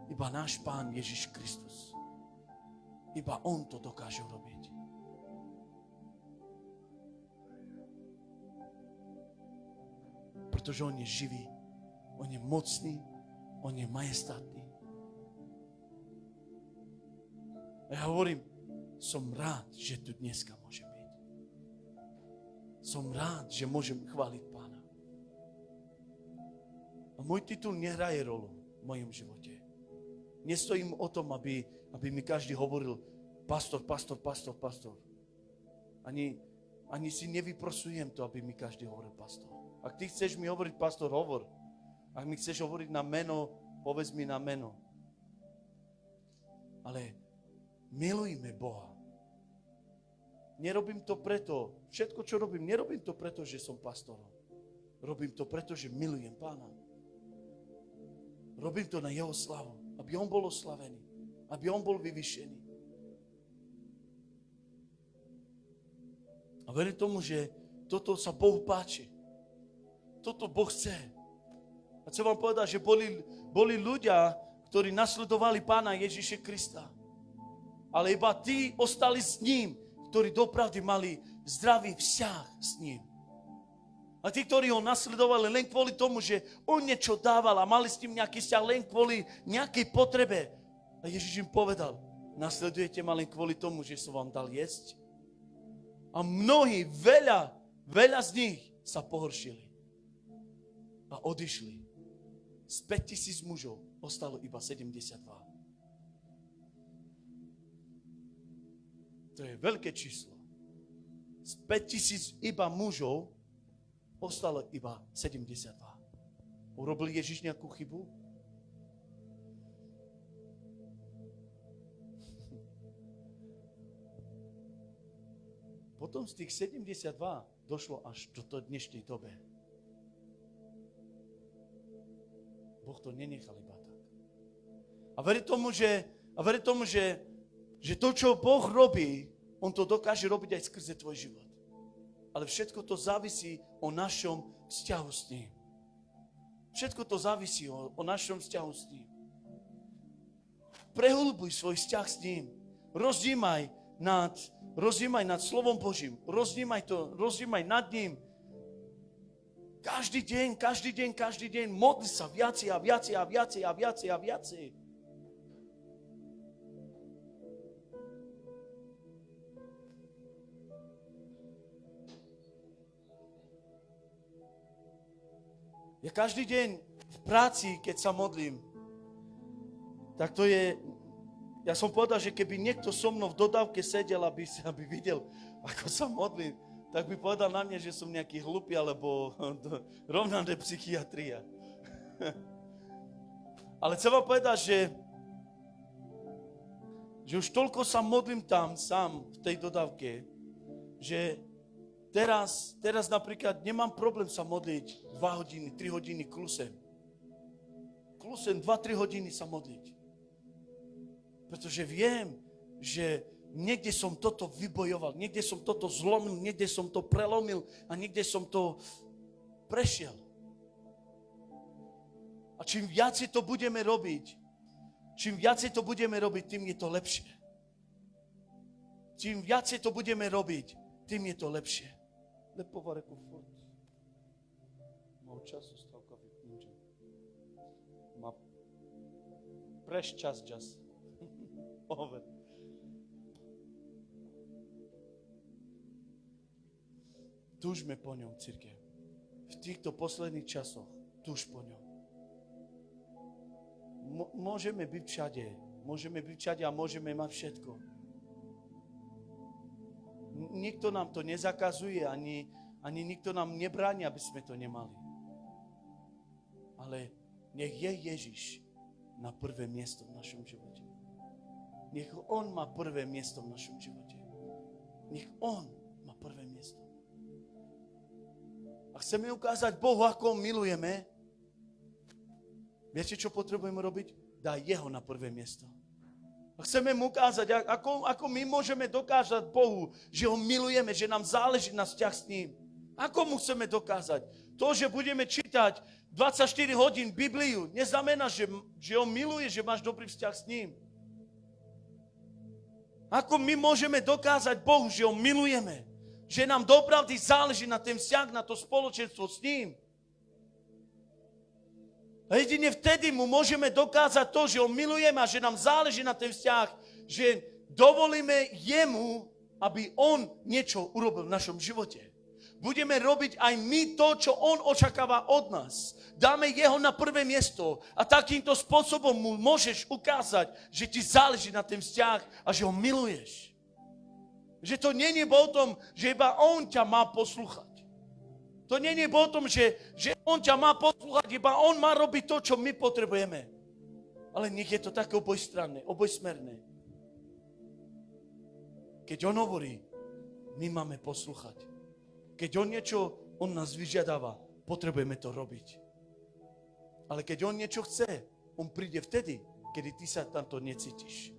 Iba náš Pán Ježiš Kristus. Iba on to dokáže urobiť. Pretože on je živý, on je mocný, on je majestátny. A ja hovorím, som rád, že tu dneska môžem byť. Som rád, že môžem chváliť Pána. A môj titul nehraje rolu v mojom živote. Nestojím o tom, aby mi každý hovoril pastor. Ani si nevyprosujem to, aby mi každý hovoril pastor. Ak ty chceš mi hovoriť pastor, hovor. Ak mi chceš hovoriť na meno, povedz mi na meno. Ale milujme Boha. Nerobím to preto, všetko, čo robím, nerobím to preto, že som pastorom. Robím to preto, že milujem Pána. Robím to na jeho slavu, aby on bol oslavený, aby on bol vyvyšený. A verím tomu, že toto sa Bohu páči. Toto Boh chce. A chcem vám povedať, že boli ľudia, ktorí nasledovali Pána Ježiša Krista. Ale iba tí ostali s ním, ktorí dopravdy mali zdravý vzťah s ním. A tí, ktorí ho nasledovali len kvôli tomu, že on niečo dával a mali s tým nejaký vzťah len kvôli nejakej potrebe. A Ježiš im povedal, nasledujete ma len kvôli tomu, že som vám dal jesť. A mnohí, veľa z nich sa pohoršili. A odišli. Z 5,000 mužov ostalo iba 72. To je veľké číslo. Z 5,000 iba mužov ostalo iba 72. Urobil Ježiš nejakú chybu? Potom z tých 72 došlo až do dnešnej dobe. Boh to nenechal iba tak. A verí tomu, že to, čo Boh robí, on to dokáže robiť aj skrze tvoj život. Ale všetko to závisí o našom vzťahu s ním. Všetko to závisí o našom vzťahu s ním. Prehlbuj svoj vzťah s ním. Rozjímaj nad slovom Božím. Rozjímaj nad ním. Každý deň. Modli sa viacej a viacej. Ja každý deň v práci, keď sa modlím, tak to je... Ja som povedal, že keby niekto so mnou v dodávke sedel, aby videl, ako sa modlím, tak by povedal na mne, že som nejaký hlupý, alebo rovnané psychiatria. Ale chcem vám povedať, že už toľko sa modlím tam, sám, v tej dodávke, že teraz napríklad nemám problém sa modliť 2 hodiny, 3 hodiny klusem. Klusem 2-3 hodiny sa modliť. Pretože viem, že niekde som toto vybojoval, niekde som toto zlomil, niekde som to prelomil a niekde som to prešiel. A čím viacej to budeme robiť, tým je to lepšie. Čím viacej to budeme robiť, tým je to lepšie. Lepova reku furt. Mal času stavka vypnúť. Má preš čas. Over. Túžme po ňom, cirkev. V týchto posledných časoch túž po ňom. Môžeme byť všade a môžeme mať všetko. Nikto nám to nezakazuje, ani nikto nám nebráni, aby sme to nemali. Ale nech je Ježiš na prvé miesto v našom živote. Nech on má prvé miesto v našom živote. Nech on má prvé miesto. A chceme ukázať Bohu, ako ho milujeme. Viete, čo potrebujeme robiť? Daj jeho na prvé miesto. A chceme mu ukázať, ako my môžeme dokázať Bohu, že ho milujeme, že nám záleží na vzťah s ním. Ako mu chceme dokázať? To, že budeme čítať 24 hodín Bibliu, neznamená, že ho miluje, že máš dobrý vzťah s ním. Ako my môžeme dokázať Bohu, že ho milujeme, že nám dopravdy záleží na ten vzťah, na to spoločenstvo s ním. A jedine vtedy mu môžeme dokázať to, že ho milujeme a že nám záleží na ten vzťah, že dovolíme jemu, aby on niečo urobil v našom živote. Budeme robiť aj my to, čo on očakáva od nás. Dáme jeho na prvé miesto a takýmto spôsobom mu môžeš ukázať, že ti záleží na ten vzťah a že ho miluješ. Že to nie je o tom, že iba on ťa má poslúchať. To nie je o tom, že on ťa má poslúchať, iba on má robiť to, čo my potrebujeme. Ale nech je to také obojstranné, obojsmerné. Keď on hovorí, My máme poslúchať. Keď on nás vyžiadáva, potrebujeme to robiť. Ale keď on niečo chce, on príde vtedy, kedy ty sa tamto necítiš.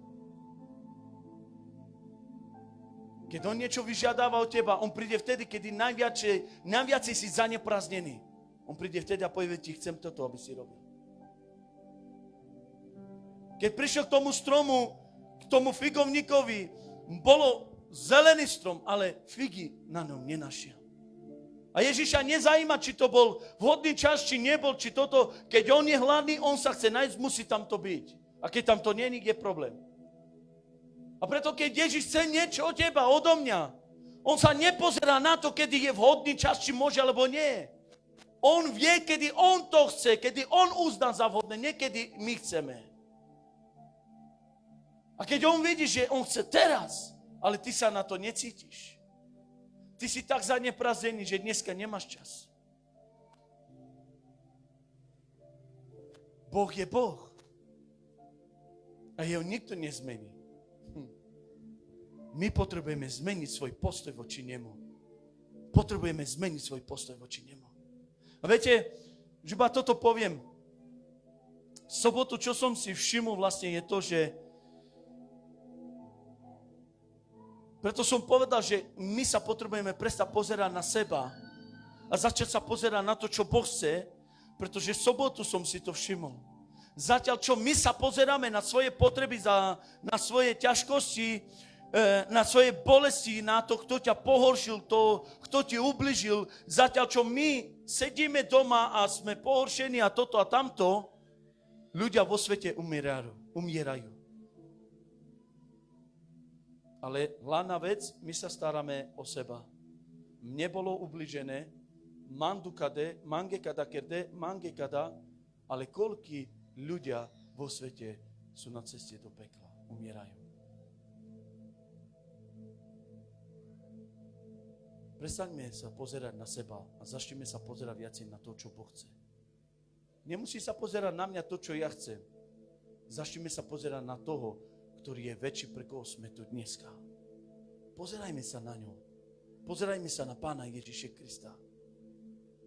Keď on niečo vyžiadáva od teba, on príde vtedy, kedy najviac si zaneprázdnený. On príde vtedy a povie ti, chcem toto, aby si robil. Keď prišiel k tomu stromu, k tomu figovníkovi, bolo zelený strom, ale figy na ňom nenašiel. A Ježiša nezajíma, či to bol vhodný čas, či nebol, či toto. Keď on je hladný, on sa chce nájsť, musí tam to byť. A keď tam to nie je problém. A preto, keď Ježiš chce niečo od teba, odo mňa, on sa nepozerá na to, kedy je vhodný čas, či môže, alebo nie. On vie, kedy on to chce, kedy on uzná za vhodné, niekedy my chceme. A keď on vidí, že on chce teraz, ale ty sa na to necítiš. Ty si tak zaneprázdnený, že dneska nemáš čas. Boh je Boh. A jeho nikto nezmení. My potrebujeme zmeniť svoj postoj voči nemu. Potrebujeme zmeniť svoj postoj voči nemu. A viete, že iba toto poviem. V sobotu, čo som si všimol vlastne, je to, že preto som povedal, že my sa potrebujeme prestať pozerať na seba a začať sa pozerať na to, čo Boh chce, pretože v sobotu som si to všimol. Zatiaľ, čo my sa pozeráme na svoje potreby, na svoje ťažkosti, na svoje bolesti, na to, kto ťa pohoršil, kto ti ubližil, zatiaľ, čo my sedíme doma a sme pohoršení a toto a tamto, ľudia vo svete umierajú. Ale hlavná vec, my sa staráme o seba. Mne bolo ubližené, mange kada, ale koľkí ľudia vo svete sú na ceste do pekla, umierajú. Prestaňme sa pozerať na seba a začneme sa pozerať viacej na to, čo Boh chce. Nemusí sa pozerať na mňa to, čo ja chcem. Začneme sa pozerať na toho, ktorý je väčší, pre koho sme tu dneska. Pozerajme sa na ňo. Pozerajme sa na Pána Ježiša Krista.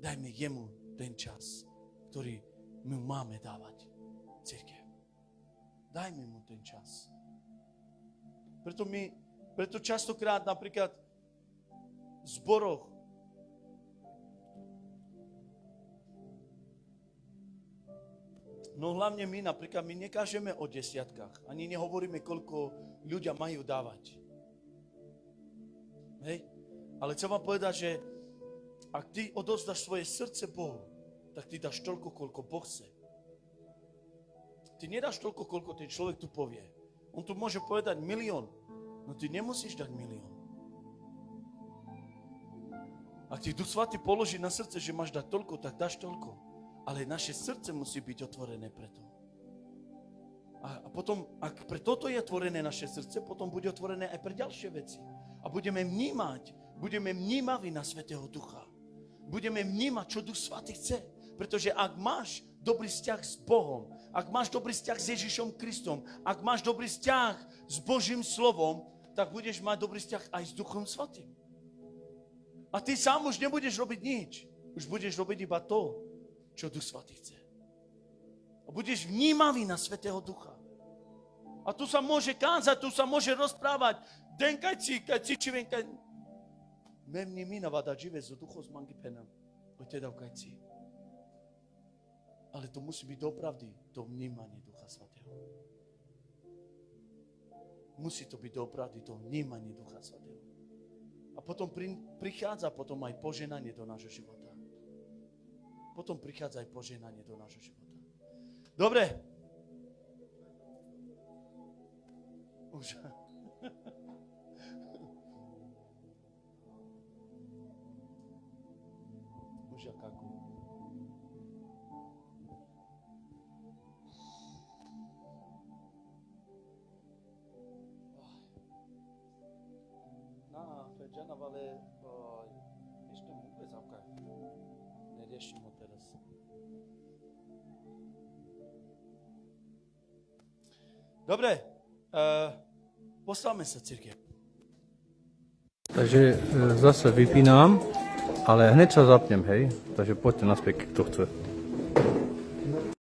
Dajme jemu ten čas, ktorý my máme dávať. Cirkev. Dajme mu ten čas. Preto častokrát napríklad v zboroch no hlavne my nekážeme o desiatkách. Ani nehovoríme, koľko ľudia majú dávať. Hej? Ale chcem vám povedať, že ak ty odovzdáš svoje srdce Bohu, tak ty dáš toľko, koľko Boh chce. Ty nedáš toľko, koľko ten človek tu povie. On tu môže povedať 1 000 000, no ty nemusíš dať 1 000 000. Ak ti Duch Svatý položí na srdce, že máš dať toľko, tak dáš toľko. Ale naše srdce musí byť otvorené preto. A potom, ak pre toto je otvorené naše srdce, potom bude otvorené aj pre ďalšie veci. A budeme vnímaví na Svätého Ducha. Budeme vnímať, čo Duch Svatý chce. Pretože ak máš dobrý vzťah s Bohom, ak máš dobrý vzťah s Ježišom Kristom, ak máš dobrý vzťah s Božím slovom, tak budeš mať dobrý vzťah aj s Duchom Svatým. A ty sám už nebudeš robiť nič. Už budeš robiť iba to, čo Duch Svatý chce. A budeš vnímavý na Svätého Ducha. A tu sa môže kázať, tu sa môže rozprávať. Denkajci, kajci, venkaj. Memni mi navada žive z ducho z mangi penam. Poďte davkajci. Ale to musí byť dopravdy to vnímanie Ducha Svatého. Musí to byť dopravdy to vnímanie Ducha Svatého. A potom prichádza potom aj poženanie do nášho života. Potom prichádza aj poženanie do nášho života. Dobre. Už. Už akáku. Ale ešte mu vôbec avka. Neriešim ho teraz. Dobre, poslávme sa, cirkev. Takže zase vypínam, ale hneď sa zapnem, hej. Takže poďte naspäť, kto chce.